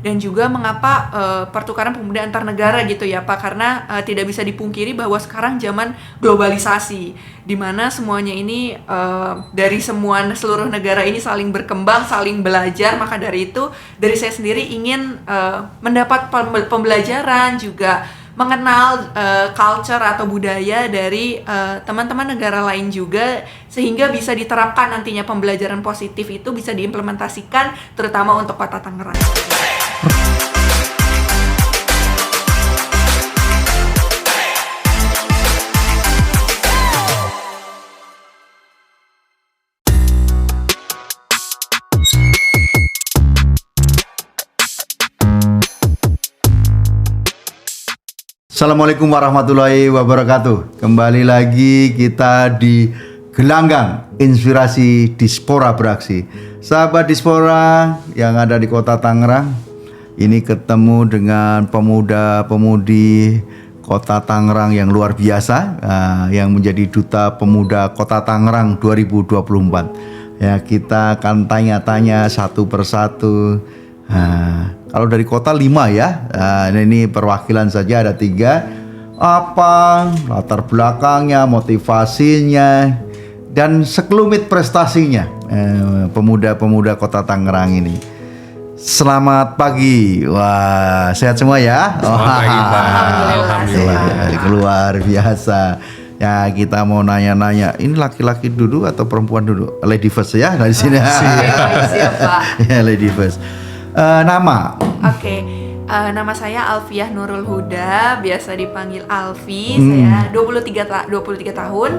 dan juga mengapa pertukaran pemuda antar negara gitu ya Pak, karena tidak bisa dipungkiri bahwa sekarang zaman globalisasi di mana semuanya ini dari seluruh negara ini saling berkembang, saling belajar. Maka dari itu dari saya sendiri ingin mendapat pembelajaran, juga mengenal culture atau budaya dari teman-teman negara lain juga, sehingga bisa diterapkan nantinya pembelajaran positif itu bisa diimplementasikan terutama untuk Kota Tangerang. Assalamualaikum warahmatullahi wabarakatuh. Kembali lagi kita di Gelanggang Inspirasi Dispora Beraksi. Sahabat Dispora yang ada di Kota Tangerang, ini ketemu dengan pemuda-pemudi Kota Tangerang yang luar biasa, yang menjadi Duta Pemuda Kota Tangerang 2024. Ya, kita akan tanya-tanya satu persatu. Kalau dari kota 5 ya, ini perwakilan saja ada 3. Apa latar belakangnya, motivasinya, dan sekelumit prestasinya pemuda-pemuda Kota Tangerang ini. Selamat pagi, wah sehat semua ya. Selamat pagi Pak. Alhamdulillah. Luar biasa. Ya, kita mau nanya-nanya, ini laki-laki dulu atau perempuan dulu? Lady first ya dari sini. Siap Pak. Ya, lady first. Nama? Oke, nama saya Alfiah Nurul Huda, biasa dipanggil Alfi. Saya 23 tahun,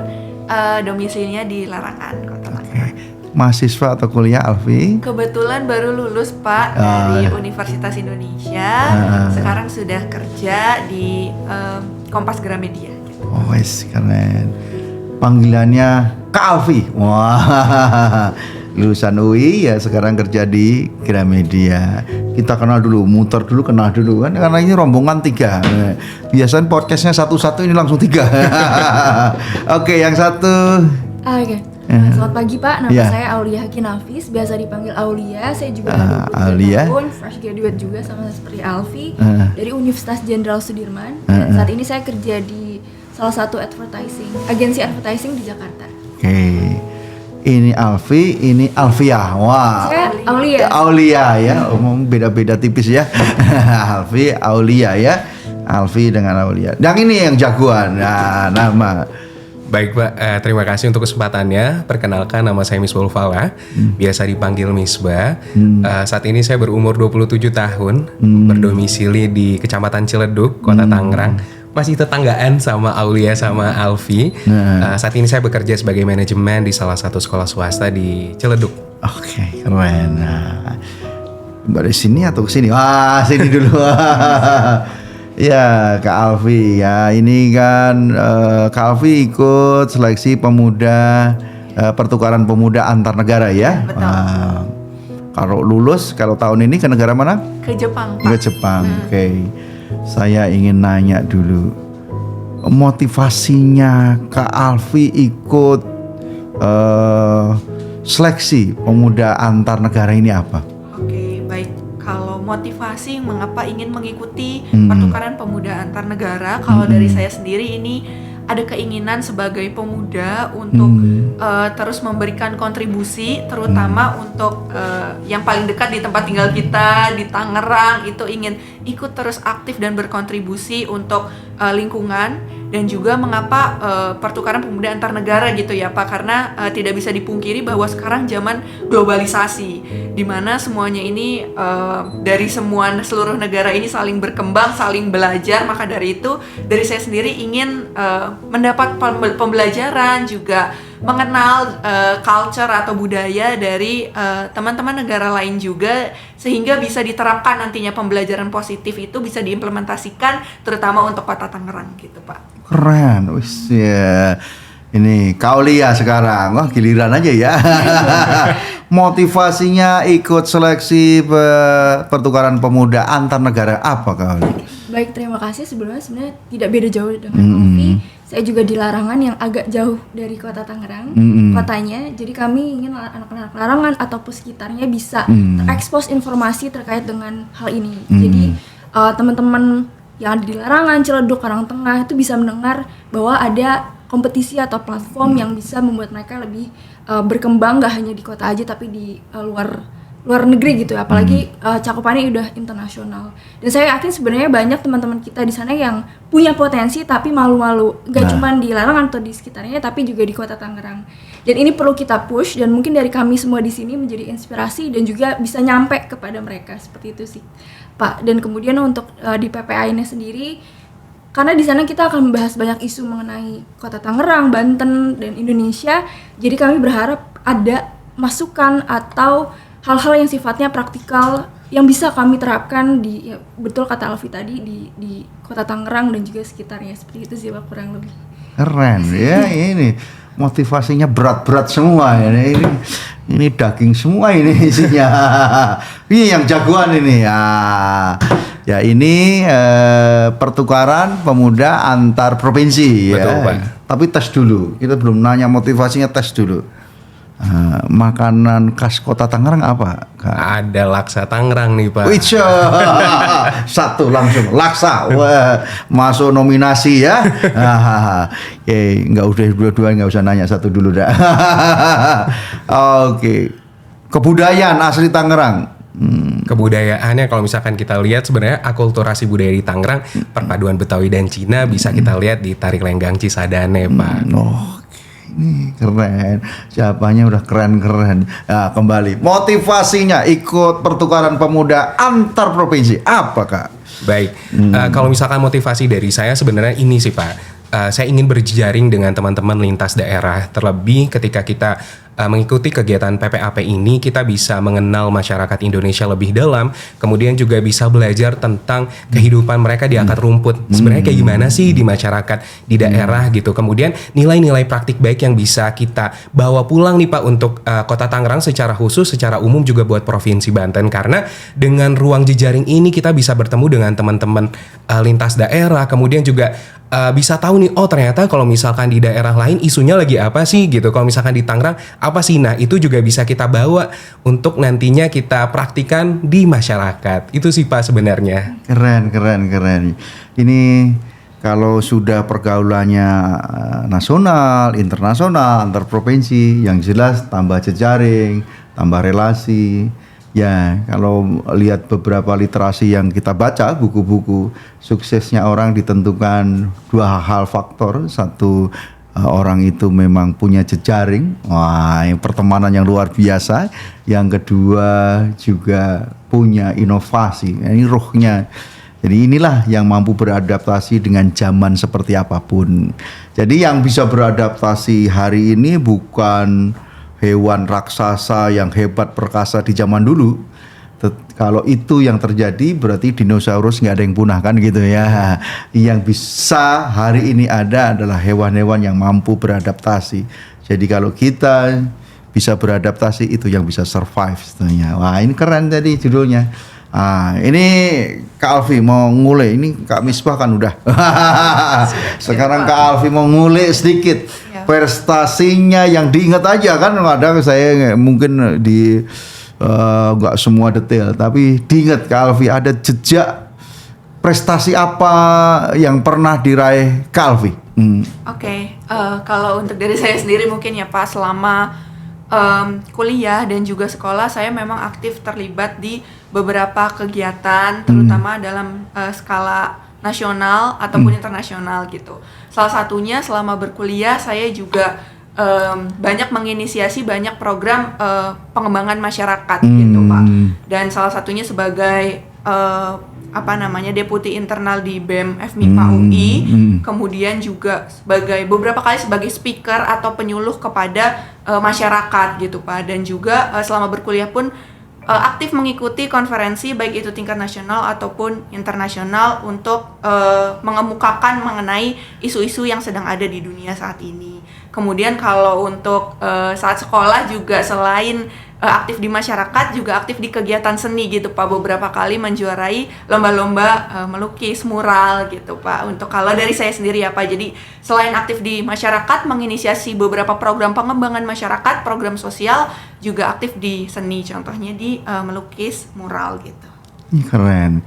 domisilinya di Larangan, Kota Tangerang. Mahasiswa atau kuliah, Alfi? Kebetulan baru lulus Pak dari Universitas Indonesia. Sekarang sudah kerja di Kompas Gramedia. Gitu. Oh, wes keren. Panggilannya Kak Alfi. Wah. Lulusan UI ya, sekarang kerja di Gramedia. Kita kenal dulu, muter dulu, kenal dulu kan, karena ini rombongan 3. Biasanya podcastnya satu-satu, ini langsung 3. Oke, yang satu. Oke. Selamat pagi Pak, nama saya Aulia Hakinafis, biasa dipanggil Aulia. Saya juga 23 tahun, fresh graduate juga sama seperti Alfi, dari Universitas Jenderal Sudirman. Dan saat ini saya kerja di salah satu agensi advertising di Jakarta. Oke. Ini Alfi, ini Alfiah. Wah. Saya Aulia. Aulia ya, umum beda-beda tipis ya. Alfi, Aulia ya. Alfi dengan Aulia. Yang ini yang jagoan. Nah, nama. Baik Pak, terima kasih untuk kesempatannya. Perkenalkan, nama saya Misbah Fala, biasa dipanggil Misbah. Saat ini saya berumur 27 tahun, berdomisili di Kecamatan Ciledug, Kota Tangerang. Masih tetanggaan sama Aulia sama Alfi. Saat ini saya bekerja sebagai manajemen di salah satu sekolah swasta di Ciledug. Oke, keren. Nah, dari sini atau ke sini? Wah, sini dulu. Ya, Kak Alfi ya. Ini kan Kak Alfi ikut seleksi pemuda pertukaran pemuda antar negara ya. Betul. Kalau lulus, kalau tahun ini ke negara mana? Ke Jepang Pak. Ke Jepang. Oke. Saya ingin nanya dulu, motivasinya Kak Alfi ikut seleksi pemuda antar negara ini apa? Oke, baik. Kalau motivasi mengapa ingin mengikuti pertukaran pemuda antar negara, kalau dari saya sendiri ini ada keinginan sebagai pemuda untuk terus memberikan kontribusi, terutama untuk yang paling dekat di tempat tinggal kita di Tangerang, itu ingin ikut terus aktif dan berkontribusi untuk lingkungan. Dan juga mengapa pertukaran pemuda antar negara gitu ya Pak, karena tidak bisa dipungkiri bahwa sekarang zaman globalisasi di mana semuanya ini dari seluruh negara ini saling berkembang, saling belajar. Maka dari itu dari saya sendiri ingin mendapat pembelajaran, juga mengenal culture atau budaya dari teman-teman negara lain juga, sehingga bisa diterapkan nantinya pembelajaran positif itu bisa diimplementasikan terutama untuk Kota Tangerang gitu Pak. Keren, wis ya. Ini Kaulia sekarang, wah giliran aja ya. Motivasinya ikut seleksi pertukaran pemuda antar negara apa Kaulia? Baik, terima kasih. Sebelumnya sebenarnya tidak beda jauh dengan Alfi. saya juga di Larangan yang agak jauh dari kota Tangerang, kotanya. Jadi kami ingin anak-anak Larangan ataupun sekitarnya bisa terekspos informasi terkait dengan hal ini. Jadi teman-teman yang ada di Larangan, Ciledug, Karangtengah itu bisa mendengar bahwa ada kompetisi atau platform yang bisa membuat mereka lebih berkembang, gak hanya di kota aja tapi di luar negeri gitu, apalagi cakupannya udah internasional. Dan saya yakin sebenarnya banyak teman-teman kita di sana yang punya potensi tapi malu-malu, gak cuma di Larangan atau di sekitarnya, tapi juga di kota Tangerang. Dan ini perlu kita push, dan mungkin dari kami semua di sini menjadi inspirasi dan juga bisa nyampe kepada mereka, seperti itu sih, Pak. Dan kemudian untuk di PPA ini sendiri, karena di sana kita akan membahas banyak isu mengenai kota Tangerang, Banten, dan Indonesia. Jadi kami berharap ada masukan atau hal-hal yang sifatnya praktikal yang bisa kami terapkan di, ya, betul kata Alfi tadi, di kota Tangerang dan juga sekitarnya. Seperti itu sih Pak, kurang lebih. Keren ya, ini motivasinya berat-berat semua ya. Ini daging semua ini isinya. Ini yang jagoan ini ya. Ya ini pertukaran pemuda antar provinsi. Betul, ya. Pak. Tapi tes dulu. Kita belum nanya motivasinya, tes dulu. Makanan khas kota Tangerang apa? Ada laksa Tangerang nih Pak. Wih, satu langsung laksa. Wah, masuk nominasi ya. Nggak udah dua-dua, nggak usah nanya, satu dulu dah. Oke. Kebudayaan asli Tangerang. Kebudayaannya kalau misalkan kita lihat sebenarnya akulturasi budaya di Tangerang, perpaduan Betawi dan Cina bisa kita lihat di Tari Lenggang Cisadane Pak. Ini keren, siapanya udah keren-keren. Nah, kembali motivasinya ikut pertukaran pemuda antar provinsi apa Kak? Baik, kalau misalkan motivasi dari saya sebenarnya ini sih Pak. Saya ingin berjejaring dengan teman-teman lintas daerah, terlebih ketika kita mengikuti kegiatan PPAP ini, kita bisa mengenal masyarakat Indonesia lebih dalam, kemudian juga bisa belajar tentang kehidupan mereka di akar rumput. Sebenarnya kayak gimana sih di masyarakat di daerah gitu. Kemudian nilai-nilai praktik baik yang bisa kita bawa pulang nih Pak untuk Kota Tangerang secara khusus, secara umum juga buat Provinsi Banten. Karena dengan ruang jejaring ini kita bisa bertemu dengan teman-teman lintas daerah, kemudian juga bisa tahu nih, oh ternyata kalau misalkan di daerah lain isunya lagi apa sih gitu. Kalau misalkan di Tangerang apa sih? Nah itu juga bisa kita bawa untuk nantinya kita praktikan di masyarakat. Itu sih Pak sebenarnya. Keren. Ini kalau sudah pergaulannya nasional, internasional, antar provinsi, yang jelas tambah jejaring, tambah relasi. Ya, kalau lihat beberapa literasi yang kita baca, buku-buku, suksesnya orang ditentukan dua hal faktor. Satu, orang itu memang punya jejaring, yang pertemanan yang luar biasa. Yang kedua juga punya inovasi, ini ruhnya. Jadi inilah yang mampu beradaptasi dengan zaman seperti apapun. Jadi yang bisa beradaptasi hari ini bukan hewan raksasa yang hebat perkasa di zaman dulu. Kalau itu yang terjadi berarti dinosaurus nggak ada yang punah kan gitu ya. Yang bisa hari ini ada adalah hewan-hewan yang mampu beradaptasi. Jadi kalau kita bisa beradaptasi, itu yang bisa survive sebenarnya. Wah ini keren tadi judulnya. Ini Kak Alfi mau ngulik, ini Kak Misbah kan udah. Sekarang Kak Alfi mau ngulik sedikit prestasinya yang diingat aja kan. Kadang saya mungkin di nggak semua detail, tapi diingat Kak Alfi ada jejak prestasi apa yang pernah diraih Kak Alfi? Oke, kalau untuk dari saya sendiri mungkin ya Pak, selama kuliah dan juga sekolah saya memang aktif terlibat di beberapa kegiatan, terutama dalam skala nasional ataupun internasional gitu. Salah satunya selama berkuliah saya juga banyak menginisiasi banyak program pengembangan masyarakat gitu Pak. Dan salah satunya sebagai deputi internal di BEM FMIPA UI, kemudian juga beberapa kali sebagai speaker atau penyuluh kepada masyarakat gitu Pak. Dan juga selama berkuliah pun aktif mengikuti konferensi baik itu tingkat nasional ataupun internasional untuk mengemukakan mengenai isu-isu yang sedang ada di dunia saat ini. Kemudian kalau untuk saat sekolah juga selain aktif di masyarakat, juga aktif di kegiatan seni gitu Pak. Beberapa kali menjuarai lomba-lomba melukis, mural gitu Pak. Untuk kalau dari saya sendiri ya Pak, jadi selain aktif di masyarakat, menginisiasi beberapa program pengembangan masyarakat, program sosial, juga aktif di seni, contohnya di melukis, mural gitu. Keren.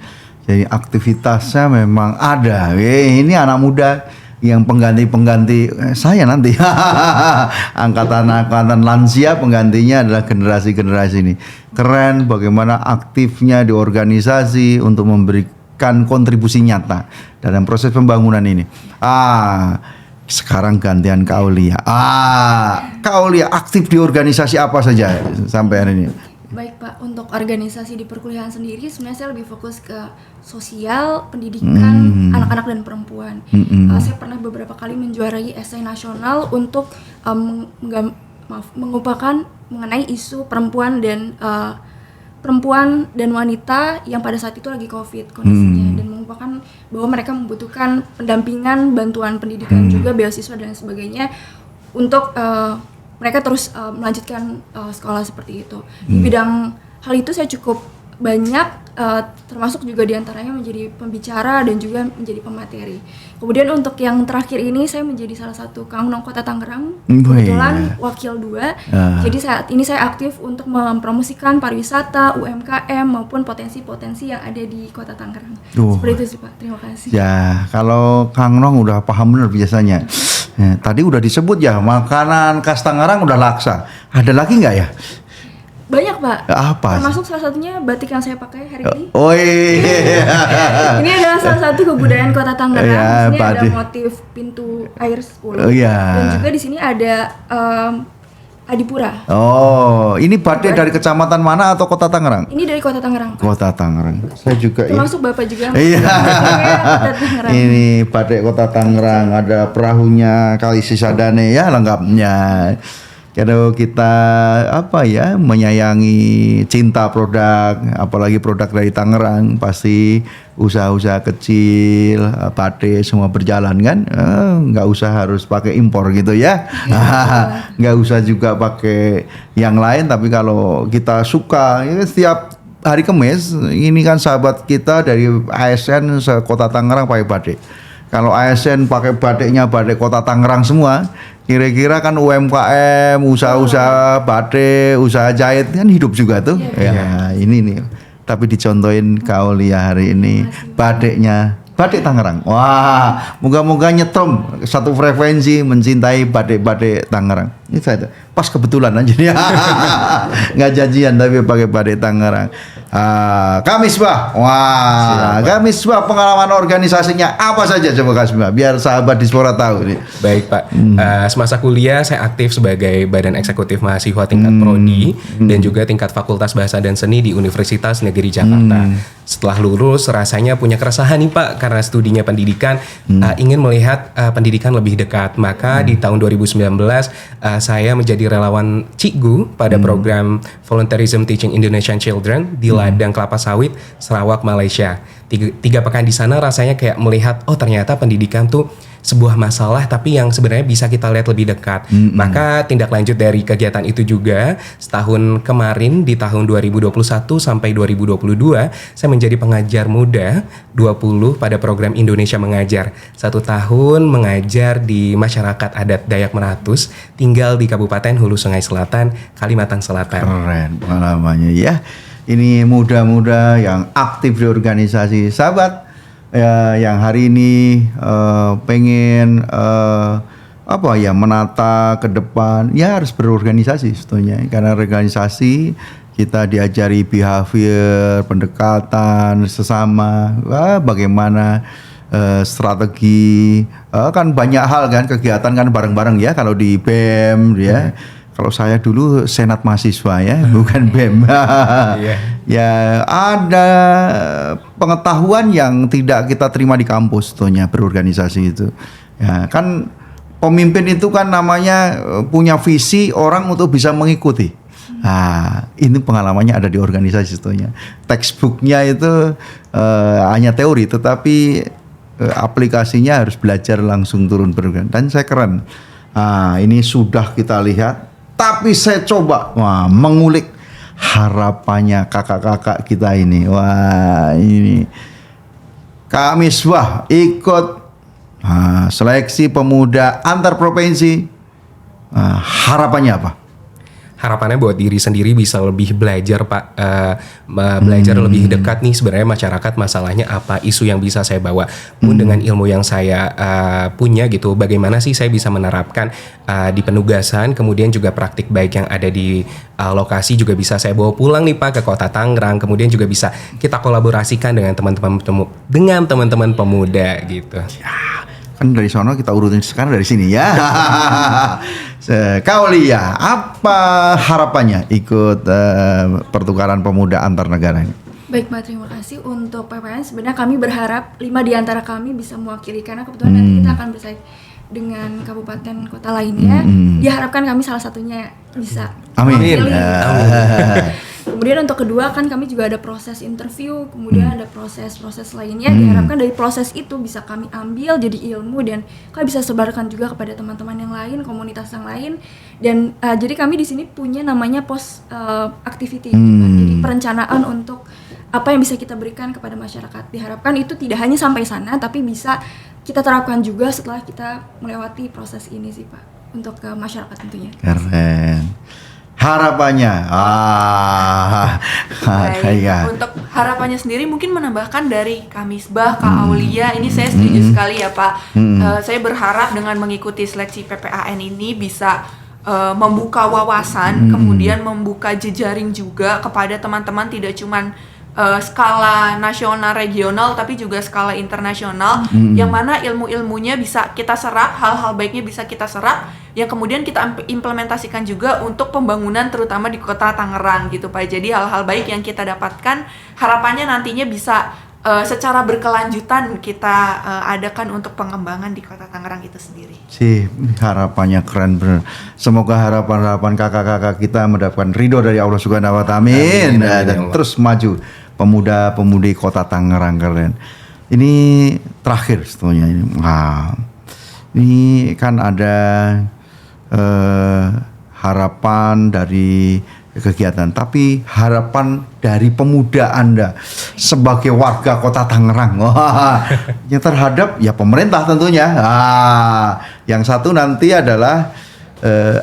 Jadi aktivitasnya memang ada. Ini anak muda yang pengganti saya nanti. Angkatan lansia penggantinya adalah generasi ini. Keren bagaimana aktifnya di organisasi untuk memberikan kontribusi nyata dalam proses pembangunan ini. Sekarang gantian Kak Aulia. Kak Aulia aktif di organisasi apa saja sampai hari ini? Baik Pak, untuk organisasi di perkuliahan sendiri sebenarnya saya lebih fokus ke sosial, pendidikan anak-anak dan perempuan. Saya pernah beberapa kali menjuarai esai nasional untuk mengupakan mengenai isu perempuan dan wanita yang pada saat itu lagi COVID kondisinya, dan mengupakan bahwa mereka membutuhkan pendampingan, bantuan pendidikan juga, beasiswa dan sebagainya untuk mereka terus melanjutkan sekolah seperti itu. Di bidang hal itu saya cukup banyak, termasuk juga diantaranya menjadi pembicara dan juga menjadi pemateri. Kemudian untuk yang terakhir ini saya menjadi salah satu Kangnong Kota Tangerang, kebetulan wakil 2. Jadi saat ini saya aktif untuk mempromosikan pariwisata, UMKM maupun potensi-potensi yang ada di Kota Tangerang. Seperti itu sih Pak, terima kasih. Ya, kalau Kangnong udah paham benar biasanya. Tadi udah disebut ya, makanan khas Tangerang udah laksa. Ada lagi nggak ya? Banyak Pak. Apa? Termasuk salah satunya batik yang saya pakai hari ini. Oh iya. Ini adalah salah satu kebudayaan Kota Tangerang. Ya, di sini batik. ada motif pintu air 10. Oh iya. Dan juga di sini ada Adipura. Oh, ini batik dari kecamatan mana atau Kota Tangerang? Ini dari Kota Tangerang. Kota Tangerang. Saya juga Termasuk Bapak juga. Iya. Kota Tangerang. Ini batik Kota Tangerang, ada perahunya Kali Sisadane ya lengkapnya. Kalau kita menyayangi cinta produk, apalagi produk dari Tangerang, pasti usaha-usaha kecil, batik semua berjalan kan, nggak usah harus pakai impor gitu ya, nggak usah juga pakai yang lain. Tapi kalau kita suka, ya setiap hari Kamis ini kan sahabat kita dari ASN Kota Tangerang pakai batik. Kalau ASN pakai batiknya batik Kota Tangerang semua, kira-kira kan UMKM, usaha-usaha batik, usaha jahit kan hidup juga tuh. Ya, ini nih. Tapi dicontohin Kak Aulia hari ini batiknya batik Tangerang. Wah, moga-moga nyetrum satu frekuensi mencintai batik-batik Tangerang. Ini saya pas kebetulan aja nih. Nggak janjian tapi pakai batik Tangerang. Kak Misbah. Wah, Kak Misbah pengalaman organisasinya apa saja coba Kak Misbah biar sahabat Dispora tahu nih. Baik Pak, semasa kuliah saya aktif sebagai badan eksekutif mahasiswa tingkat prodi dan juga tingkat Fakultas Bahasa dan Seni di Universitas Negeri Jakarta. Setelah lulus rasanya punya keresahan nih Pak karena studinya pendidikan, ingin melihat pendidikan lebih dekat. Maka di tahun 2019 saya menjadi relawan Cikgu pada program Volunteerism Teaching Indonesian Children di Ladang Kelapa Sawit, Sarawak, Malaysia. Tiga pekan di sana rasanya kayak melihat, oh ternyata pendidikan tuh sebuah masalah tapi yang sebenarnya bisa kita lihat lebih dekat. Maka tindak lanjut dari kegiatan itu juga setahun kemarin di tahun 2021 sampai 2022 saya menjadi pengajar muda 20 pada program Indonesia Mengajar. 1 tahun mengajar di masyarakat adat Dayak Meratus tinggal di Kabupaten Hulu Sungai Selatan, Kalimantan Selatan. Keren pengalamannya ya. Ini muda-muda yang aktif di organisasi. Sahabat yang hari ini pengen menata ke depan, ya harus berorganisasi sebetulnya. Karena organisasi kita diajari behavior, pendekatan sesama, bagaimana strategi, kan banyak hal kan, kegiatan kan bareng-bareng ya kalau di BEM ya. Kalau saya dulu senat mahasiswa ya, bukan BEM. Ya ada pengetahuan yang tidak kita terima di kampus tentunya berorganisasi itu. Ya kan pemimpin itu kan namanya punya visi orang untuk bisa mengikuti. Nah, ini pengalamannya ada di organisasi tentunya. Textbooknya itu hanya teori, tetapi aplikasinya harus belajar langsung turun berorganisasi. Dan saya keren. Ini sudah kita lihat. Tapi saya coba mengulik harapannya kakak-kakak kita ini. Wah, ini Kak Misbah ikut seleksi pemuda antar provinsi. Harapannya apa? Harapannya buat diri sendiri bisa lebih belajar Pak, belajar lebih dekat nih sebenarnya masyarakat masalahnya apa, isu yang bisa saya bawa pun dengan ilmu yang saya punya gitu, bagaimana sih saya bisa menerapkan di penugasan, kemudian juga praktik baik yang ada di lokasi juga bisa saya bawa pulang nih Pak ke kota Tangerang, kemudian juga bisa kita kolaborasikan dengan teman-teman pemuda gitu. Kan dari sono kita urutin sekarang dari sini ya. Kak Aulia, apa harapannya ikut pertukaran pemuda antar negara ini? Baik Pak, terima kasih. Untuk PPN sebenarnya kami berharap 5 di antara kami bisa mewakili, karena kebetulan nanti kita akan bersaing dengan kabupaten kota lainnya. Diharapkan kami salah satunya bisa mewakili. Kemudian untuk kedua kan kami juga ada proses interview, kemudian ada proses-proses lainnya. Diharapkan dari proses itu bisa kami ambil jadi ilmu dan kami bisa sebarkan juga kepada teman-teman yang lain, komunitas yang lain. Dan jadi kami di sini punya namanya post activity, jadi perencanaan untuk apa yang bisa kita berikan kepada masyarakat. Diharapkan itu tidak hanya sampai sana, tapi bisa kita terapkan juga setelah kita melewati proses ini sih Pak, untuk ke masyarakat tentunya. Keren. Harapannya, ya. Untuk harapannya sendiri mungkin menambahkan dari Kak Misbah, Kak Aulia, ini saya setuju sekali ya Pak. Saya berharap dengan mengikuti seleksi PPAN ini bisa membuka wawasan, kemudian membuka jejaring juga kepada teman-teman, tidak cuman skala nasional regional tapi juga skala internasional, yang mana ilmu-ilmunya bisa kita serap, hal-hal baiknya bisa kita serap, yang kemudian kita implementasikan juga untuk pembangunan terutama di kota Tangerang gitu Pak. Jadi hal-hal baik yang kita dapatkan harapannya nantinya bisa secara berkelanjutan kita adakan untuk pengembangan di kota Tangerang itu sendiri. Harapannya keren bener. Semoga harapan-harapan kakak-kakak kita mendapatkan ridho dari Allah Subhanahu wa Ta'ala. Amin. Dan terus maju pemuda-pemudi kota Tangerang keren. Ini terakhir sebetulnya ini. Ini kan ada harapan dari kegiatan, tapi harapan dari pemuda Anda sebagai warga kota Tangerang, yang terhadap ya pemerintah tentunya. Yang satu nanti adalah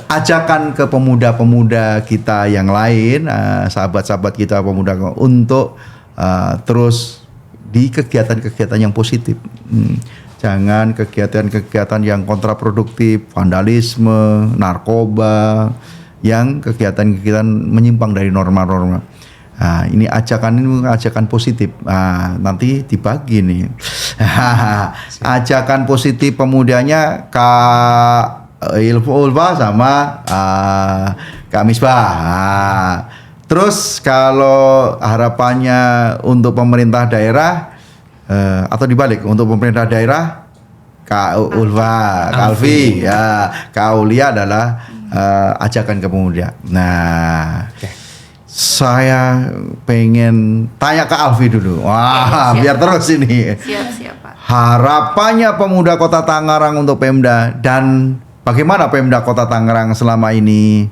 ajakan ke pemuda-pemuda kita yang lain, sahabat-sahabat kita pemuda untuk terus di kegiatan-kegiatan yang positif. Jangan kegiatan-kegiatan yang kontraproduktif, vandalisme, narkoba, yang kegiatan-kegiatan menyimpang dari norma-norma. Ini ajakan positif. Nanti dibagi nih. Ajakan positif pemudanya Kak Ulfa sama Kak Misbah. Terus kalau harapannya untuk pemerintah daerah, atau dibalik, untuk pemerintah daerah Kak Ulfa, Kak Alfi, ya, Kak Aulia adalah ajakan ke pemuda. Nah, saya pengen tanya Kak Alfi dulu. Wah, biar terus ini. Siap Pak. Harapannya pemuda Kota Tangerang untuk Pemda, dan bagaimana Pemda Kota Tangerang selama ini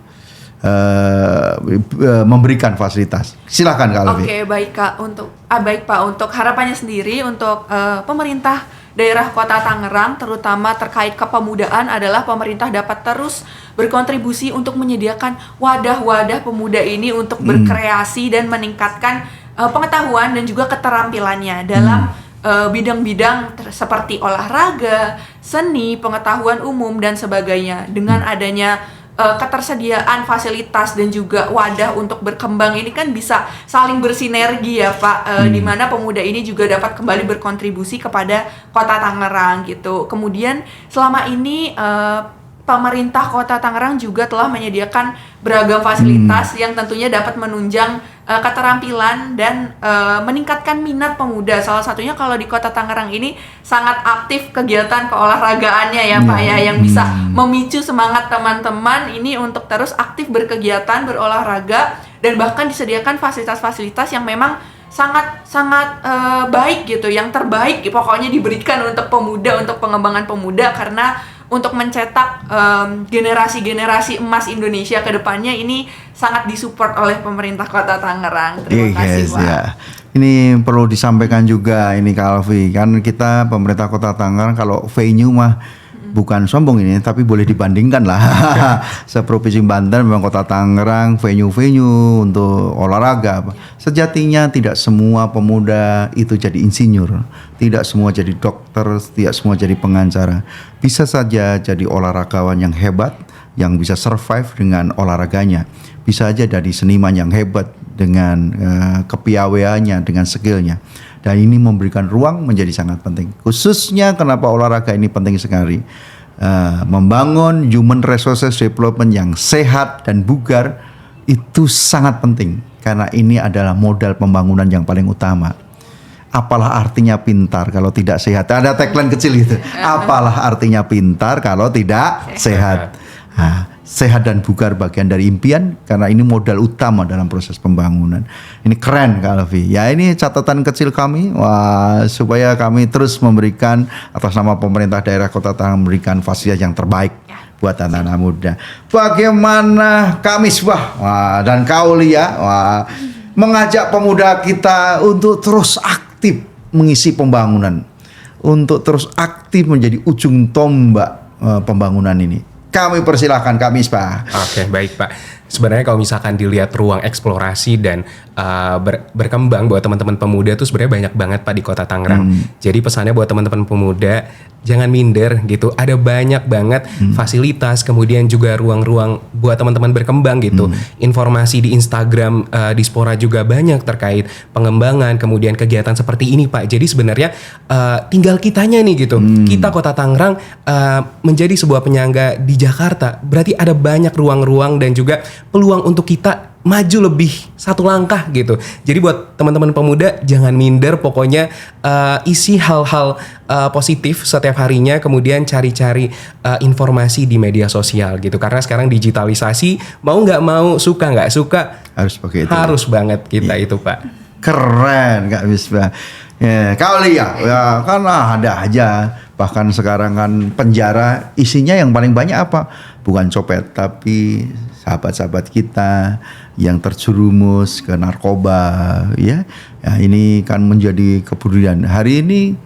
memberikan fasilitas. Silakan Kak Alfi. Oke, baik Kak. Baik Pak, untuk harapannya sendiri untuk pemerintah daerah Kota Tangerang terutama terkait kepemudaan adalah pemerintah dapat terus berkontribusi untuk menyediakan wadah-wadah pemuda ini untuk berkreasi dan meningkatkan pengetahuan dan juga keterampilannya dalam bidang-bidang seperti olahraga, seni, pengetahuan umum dan sebagainya. Dengan adanya ketersediaan fasilitas dan juga wadah untuk berkembang ini kan bisa saling bersinergi ya Pak, di mana pemuda ini juga dapat kembali berkontribusi kepada Kota Tangerang gitu. Kemudian selama ini pemerintah Kota Tangerang juga telah menyediakan beragam fasilitas yang tentunya dapat menunjang keterampilan dan meningkatkan minat pemuda. Salah satunya kalau di Kota Tangerang ini sangat aktif kegiatan keolahragaannya ya Pak ya, yang bisa memicu semangat teman-teman ini untuk terus aktif berkegiatan, berolahraga, dan bahkan disediakan fasilitas-fasilitas yang memang sangat baik gitu, yang terbaik pokoknya diberikan untuk pemuda, untuk pengembangan pemuda, karena untuk mencetak generasi-generasi emas Indonesia ke depannya ini sangat disupport oleh pemerintah Kota Tangerang. Terima kasih, Pak. Ya. Ini perlu disampaikan juga ini Kak Alfi, kan kita pemerintah Kota Tangerang kalau venue mah bukan sombong ini, tapi boleh dibandingkan lah. Seprovinsi Banten memang Kota Tangerang venue-venue untuk olahraga. Sejatinya tidak semua pemuda itu jadi insinyur, tidak semua jadi dokter, tidak semua jadi pengacara. Bisa saja jadi olahragawan yang hebat, yang bisa survive dengan olahraganya. Bisa aja jadi seniman yang hebat dengan kepiawaiannya, dengan skillnya. Dan ini memberikan ruang menjadi sangat penting. Khususnya kenapa olahraga ini penting sekali. Membangun human resources development yang sehat dan bugar itu sangat penting. Karena ini adalah modal pembangunan yang paling utama. Apalah artinya pintar kalau tidak sehat? Ada tagline kecil itu. Apalah artinya pintar kalau tidak sehat? Sehat dan bugar bagian dari impian, karena ini modal utama dalam proses pembangunan. Ini keren Kak Alfi. Ya, ini catatan kecil kami, supaya kami terus memberikan atas nama pemerintah daerah Kota Tangerang memberikan fasilitas yang terbaik buat anak-anak muda. Bagaimana Kak Misbah dan Kak Aulia mengajak pemuda kita untuk terus aktif mengisi pembangunan, untuk terus aktif menjadi ujung tombak pembangunan ini. Kami persilahkan Kak Misbah. Oke, baik Pak. Sebenarnya kalau misalkan dilihat ruang eksplorasi dan berkembang buat teman-teman pemuda tuh sebenarnya banyak banget Pak di Kota Tangerang. Jadi pesannya buat teman-teman pemuda, jangan minder gitu. Ada banyak banget fasilitas, kemudian juga ruang-ruang buat teman-teman berkembang gitu. Informasi di Instagram Dispora juga banyak terkait pengembangan, kemudian kegiatan seperti ini Pak. Jadi sebenarnya tinggal kitanya nih gitu. Kita Kota Tangerang menjadi sebuah penyangga di Jakarta. Berarti ada banyak ruang-ruang dan juga peluang untuk kita maju lebih satu langkah gitu. Jadi buat teman-teman pemuda jangan minder, pokoknya isi hal-hal positif setiap harinya, kemudian cari-cari informasi di media sosial gitu. Karena sekarang digitalisasi, mau nggak mau, suka nggak suka, harus pakai itu. Harus banget kita itu Pak. Keren Kak Misbah. Ya, Kak Aulia, ya kan ada aja. Bahkan sekarang kan penjara isinya yang paling banyak apa? Bukan copet, tapi sahabat-sahabat kita yang terjerumus ke narkoba, ya. Ya, ini kan menjadi kebudayaan. Hari ini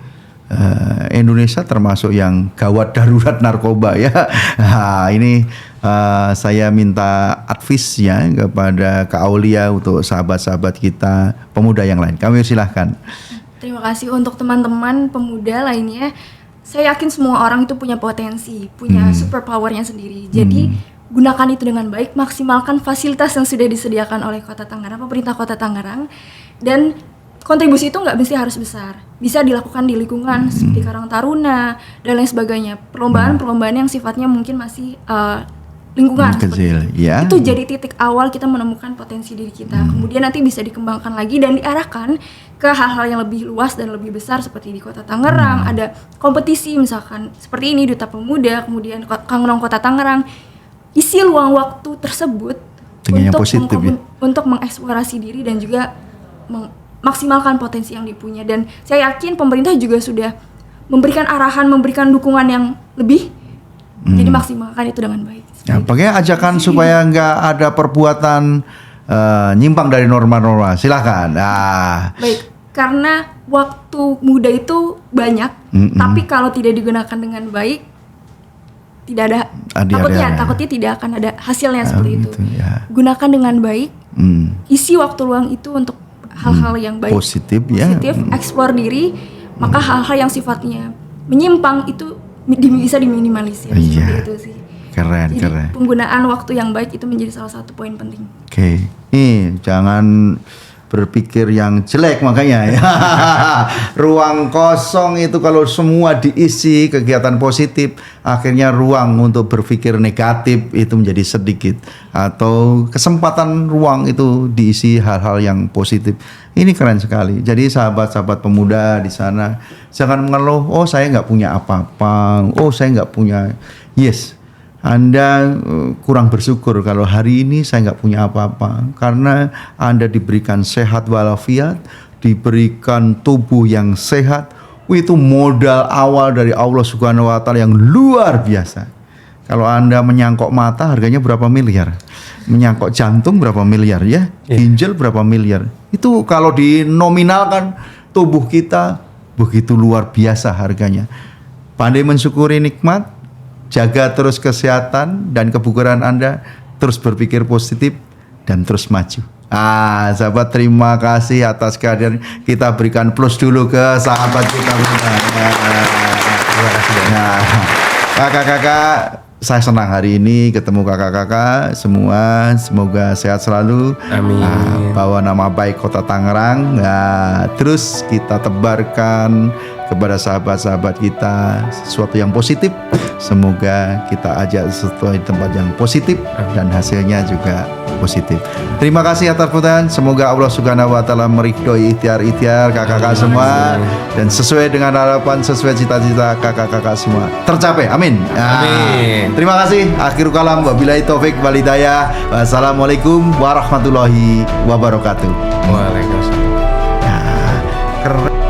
Indonesia termasuk yang gawat darurat narkoba, ya. Nah, ini saya minta advice-nya kepada Kak Aulia untuk sahabat-sahabat kita pemuda yang lain. Kami silahkan. Terima kasih untuk teman-teman pemuda lainnya. Saya yakin semua orang itu punya potensi, punya superpowernya sendiri. Jadi gunakan itu dengan baik, maksimalkan fasilitas yang sudah disediakan oleh Kota Tangerang, pemerintah Kota Tangerang, dan kontribusi itu nggak mesti harus besar, bisa dilakukan di lingkungan seperti Karang Taruna dan lain sebagainya. Perlombaan-perlombaan yang sifatnya mungkin masih lingkungan kecil, ya. Itu jadi titik awal kita menemukan potensi diri kita. Kemudian nanti bisa dikembangkan lagi dan diarahkan ke hal-hal yang lebih luas dan lebih besar seperti di Kota Tangerang. Ada kompetisi misalkan seperti ini, Duta Pemuda, kemudian Kangrong Kota Tangerang. Isi luang waktu tersebut untuk mengeksplorasi diri dan juga memaksimalkan potensi yang dipunya. Dan saya yakin pemerintah juga sudah memberikan arahan, memberikan dukungan yang lebih. Jadi maksimalkan itu dengan baik. Ya, pakai ajakan supaya nggak ada perbuatan nyimpang dari norma-norma. Silakan. Baik, karena waktu muda itu banyak, tapi kalau tidak digunakan dengan baik, tidak ada takutnya tidak akan ada hasilnya seperti itu. Ya. Gunakan dengan baik, isi waktu luang itu untuk hal-hal yang baik, positif, eksplor diri, maka hal-hal yang sifatnya menyimpang itu bisa diminimalisir. Seperti itu sih. Keren. Penggunaan waktu yang baik itu menjadi salah satu poin penting. Oke. Jangan berpikir yang jelek makanya ya. Ruang kosong itu kalau semua diisi kegiatan positif, akhirnya ruang untuk berpikir negatif itu menjadi sedikit, atau kesempatan ruang itu diisi hal-hal yang positif. Ini keren sekali. Jadi sahabat-sahabat pemuda di sana jangan mengeluh, oh saya nggak punya apa-apa, oh saya nggak punya. Yes, Anda kurang bersyukur kalau hari ini saya nggak punya apa-apa, karena Anda diberikan sehat walafiat, diberikan tubuh yang sehat, Itu modal awal dari Allah Subhanahu wa taala yang luar biasa. Kalau Anda menyangkok mata harganya berapa miliar? Menyangkok jantung berapa miliar ya? Ginjal berapa miliar? Itu kalau dinominalkan tubuh kita begitu luar biasa harganya. Pandai mensyukuri nikmat, jaga terus kesehatan dan kebugaran Anda, terus berpikir positif dan terus maju. Sahabat, terima kasih atas kehadiran. Kita berikan plus dulu ke sahabat kita. Terima kasih. Nah, kakak-kakak, saya senang hari ini ketemu kakak-kakak semua. Semoga sehat selalu. Amin. Bawa nama baik Kota Tangerang. Terus kita tebarkan kepada sahabat-sahabat kita sesuatu yang positif. Semoga kita ajak sesuatu di tempat yang positif dan hasilnya juga positif. Terima kasih atas perhatian. Semoga Allah Subhanahu wa taala meridhoi ikhtiar-ikhtiar kakak-kakak semua dan sesuai dengan harapan, sesuai cita-cita kakak-kakak semua tercapai. Amin. Amin. Terima kasih. Akhirul kalam, wabillahi taufik wal hidayah. Wassalamualaikum warahmatullahi wabarakatuh. Waalaikumsalam. Keren.